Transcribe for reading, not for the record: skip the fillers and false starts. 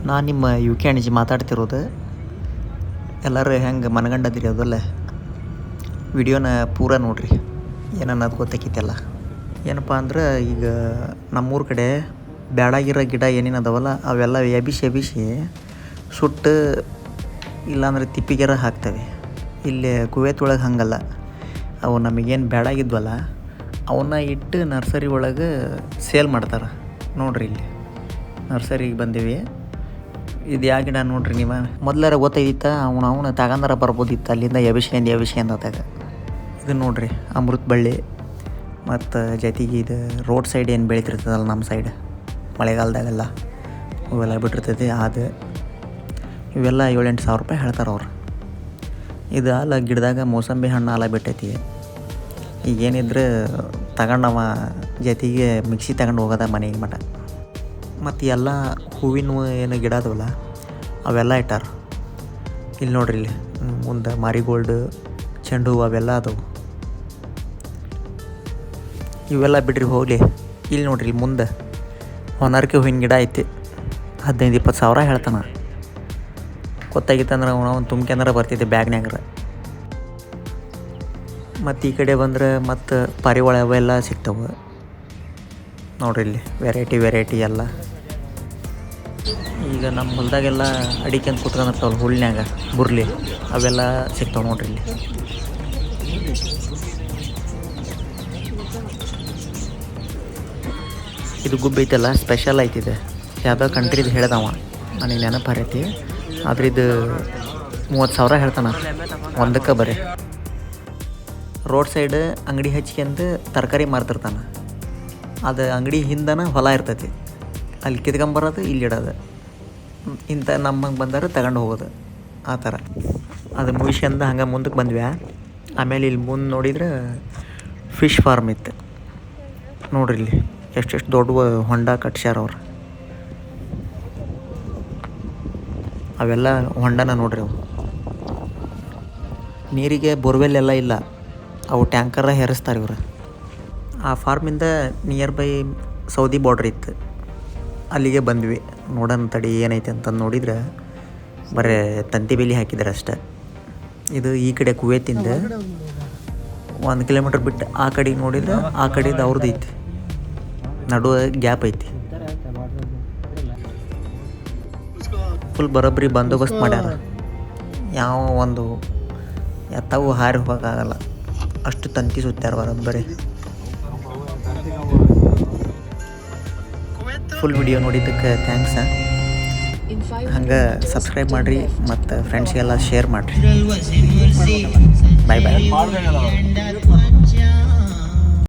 ನಾನು ನಿಮ್ಮ U K ಅಣಿಜಿ ಮಾತಾಡ್ತಿರೋದು. ಎಲ್ಲರೂ ಹೆಂಗೆ ಮನಗಂಡದಿರಿ ಅದಲ್ಲ, ವಿಡಿಯೋನ ಪೂರ ನೋಡ್ರಿ, ಏನನ್ನೋದು ಗೊತ್ತಾಕೈತೆಲ್ಲ. ಏನಪ್ಪ ಅಂದ್ರೆ ಈಗ ನಮ್ಮೂರ ಕಡೆ ಬ್ಯಾಡಾಗಿರೋ ಗಿಡ ಏನೇನು ಅದಾವಲ್ಲ ಅವೆಲ್ಲ ಎಬಿಸಿ ಸುಟ್ಟು ಇಲ್ಲಾಂದ್ರೆ ತಿಪ್ಪಿಗೆರ ಹಾಕ್ತವೆ. ಇಲ್ಲಿ ಕುವೆತ್ ಒಳಗೆ ಹಂಗಲ್ಲ, ಅವು ನಮಗೇನು ಬ್ಯಾಡಾಗಿದ್ವಲ್ಲ ಅವನ್ನ ಇಟ್ಟು ನರ್ಸರಿ ಒಳಗೆ ಸೇಲ್ ಮಾಡ್ತಾರೆ. ನೋಡ್ರಿ ಇಲ್ಲಿ ನರ್ಸರಿಗೆ ಬಂದೀವಿ. ಇದು ಯಾವ ಗಿಡ ನೋಡ್ರಿ, ನೀವು ಮೊದಲಾರ ಗೊತ್ತೈತಿತ್ತ ಅವನು ತಗೊಂಡಾರ ಬರ್ಬೋದಿತ್ತು ಅಲ್ಲಿಂದ ಎಬಿಸಿ ಅಂದಾಗ. ಇದು ನೋಡ್ರಿ ಅಮೃತ ಬಳ್ಳಿ, ಮತ್ತು ಜೊತೆಗೆ ಇದು ರೋಡ್ ಸೈಡ್ ಏನು ಬೆಳೀತಿರ್ತದಲ್ಲ ನಮ್ಮ ಸೈಡ್ ಮಳೆಗಾಲದಾಗೆಲ್ಲ ಅವೆಲ್ಲ ಬಿಟ್ಟಿರ್ತೈತಿ. ಅದು ಇವೆಲ್ಲ 7-8 ಸಾವಿರ ರೂಪಾಯಿ ಹೇಳ್ತಾರೆ ಅವ್ರು. ಇದು ಅಲ್ಲ ಗಿಡದಾಗ ಮೋಸಂಬಿ ಹಣ್ಣು ಹಾಲ ಬಿಟ್ಟೈತಿ. ಈಗೇನಿದ್ರೆ ತಗೊಂಡವ ಜೊತೆಗೆ ಮಿಕ್ಸಿ ತಗೊಂಡು ಹೋಗೋದ ಮನೆಗೆ ಮಟ. ಮತ್ತು ಎಲ್ಲ ಹೂವಿನ ಏನು ಗಿಡ ಅದವಲ್ಲ ಅವೆಲ್ಲ ಇಟ್ಟಾರ. ಇಲ್ಲಿ ನೋಡ್ರಿ, ಇಲ್ಲಿ ಮುಂದೆ ಮಾರಿಗೋಲ್ಡ್, ಚೆಂಡು ಹೂವು ಅವೆಲ್ಲ ಅದಾವು. ಇವೆಲ್ಲ ಬಿಡ್ರಿ ಹೋಗಲಿ. ಇಲ್ಲಿ ನೋಡ್ರಿ ಮುಂದೆ ಹೊನರ್ಕೆ ಹೂವಿನ ಗಿಡ ಐತಿ. 15-20 ಸಾವಿರ ಹೇಳ್ತಾನೆ. ಗೊತ್ತಾಗಿತ್ತಂದ್ರೆ ಅವನು ತುಂಬ್ಕೊಂಡ್ರೆ ಬರ್ತಿದ್ದೆ ಬ್ಯಾಗ್ನಾಗ್ರ. ಮತ್ತು ಈ ಕಡೆ ಬಂದ್ರೆ ಮತ್ತು ಪಾರಿವಾಳ ಅವೆಲ್ಲ ಸಿಗ್ತವೆ ನೋಡ್ರಿ. ಇಲ್ಲಿ ವೆರೈಟಿ ಎಲ್ಲ. ಈಗ ನಮ್ಮ ಹೊಲದಾಗೆಲ್ಲ ಅಡಿಕೆ ಅಂತ ಕುತ್ಕೊಂಡಿರ್ತಾವಲ್ಲ ಹುಳ್ನ್ಯಾಗ ಬುರ್ಲಿ, ಅವೆಲ್ಲ ಸಿಗ್ತಾವೆ ನೋಡ್ರಿ ಇಲ್ಲಿ. ಇದು ಗುಬ್ಬಿ ಐತಲ್ಲ ಸ್ಪೆಷಲ್ ಐತಿದೆ, ಯಾವುದೋ ಕಂಟ್ರಿದು ಹೇಳ್ದವ, ನನಗೆ ನೆನಪು ಹರೈತಿ. ಆದ್ರೆ ಇದು 30 ಸಾವಿರ ಹೇಳ್ತಾನೆ ಒಂದಕ್ಕೆ ಬರೀ. ರೋಡ್ ಸೈಡ್ ಅಂಗಡಿ ಹಚ್ಕೊಂಡು ತರಕಾರಿ ಮಾರ್ತಿರ್ತಾನೆ. ಅದು ಅಂಗಡಿ ಹಿಂದನ ಹೊಲ ಇರ್ತೈತಿ, ಅಲ್ಲಿ ಕಿತ್ಕೊಂಬರೋದು ಇಲ್ಲಿ ಇಡೋದು. ಇಂಥ ನಮ್ಮಂಗೆ ಬಂದರೆ ತಗೊಂಡು ಹೋಗೋದು ಆ ಥರ. ಅದು ಮುಗಿಸ್ಕೊಂಡು ಹಂಗೆ ಮುಂದಕ್ಕೆ ಬಂದ್ವಿ. ಆಮೇಲೆ ಇಲ್ಲಿ ಮುಂದೆ ನೋಡಿದ್ರೆ ಫಿಶ್ ಫಾರ್ಮ್ ಇತ್ತು ನೋಡ್ರಿ. ಇಲ್ಲಿ ಎಷ್ಟೆಷ್ಟು ದೊಡ್ಡ ಹೊಂಡ ಕಟ್ಸ್ಯಾರ ಅವ್ರು. ಅವೆಲ್ಲ ಹೊಂಡನ ನೋಡ್ರಿ. ಅವು ನೀರಿಗೆ ಬೋರ್ವೆಲ್ ಎಲ್ಲ ಇಲ್ಲ, ಅವು ಟ್ಯಾಂಕರ ಹೇರಿಸ್ತಾರೆ ಇವರು. ಆ ಫಾರ್ಮಿಂದ ನಿಯರ್ ಬೈ ಸೌದಿ ಬಾರ್ಡ್ರ್ ಇತ್ತು, ಅಲ್ಲಿಗೆ ಬಂದ್ವಿ. ನೋಡೋಣ ತಡಿ ಏನೈತೆ ಅಂತಂದು ನೋಡಿದ್ರೆ ಬರೀ ತಂತಿ ಬೇಲಿ ಹಾಕಿದ್ದಾರೆ ಅಷ್ಟೆ. ಇದು ಈ ಕಡೆ ಕುವೇತಿಂದ 1 ಕಿಲೋಮೀಟ್ರ್ ಬಿಟ್ಟು ಆ ಕಡೆಗೆ ನೋಡಿದ್ರೆ ಆ ಕಡೆದು ಅವ್ರದ್ದು ಐತಿ, ನಡುವೆ ಗ್ಯಾಪ್ ಐತಿ. ಫುಲ್ ಬರೋಬ್ಬರಿ ಬಂದೋಬಸ್ತ್ ಮಾಡ್ಯಾರ. ಯಾವ ಒಂದು ಎತ್ತವು ಹಾರಿ ಹೋಗೋಕ್ಕಾಗಲ್ಲ, ಅಷ್ಟು ತಂತಿ ಸುತ್ತಾರ ಬರೋಬ್ಬರಿ. ಫುಲ್ ವಿಡಿಯೋ ನೋಡಿದ್ದಕ್ಕೆ ಥ್ಯಾಂಕ್ಸ್. ಹಂಗೆ ಸಬ್ಸ್ಕ್ರೈಬ್ ಮಾಡಿರಿ ಮತ್ತು ಫ್ರೆಂಡ್ಸ್ಗೆಲ್ಲ ಶೇರ್ ಮಾಡಿರಿ. ಬಾಯ್ ಬಾಯ್.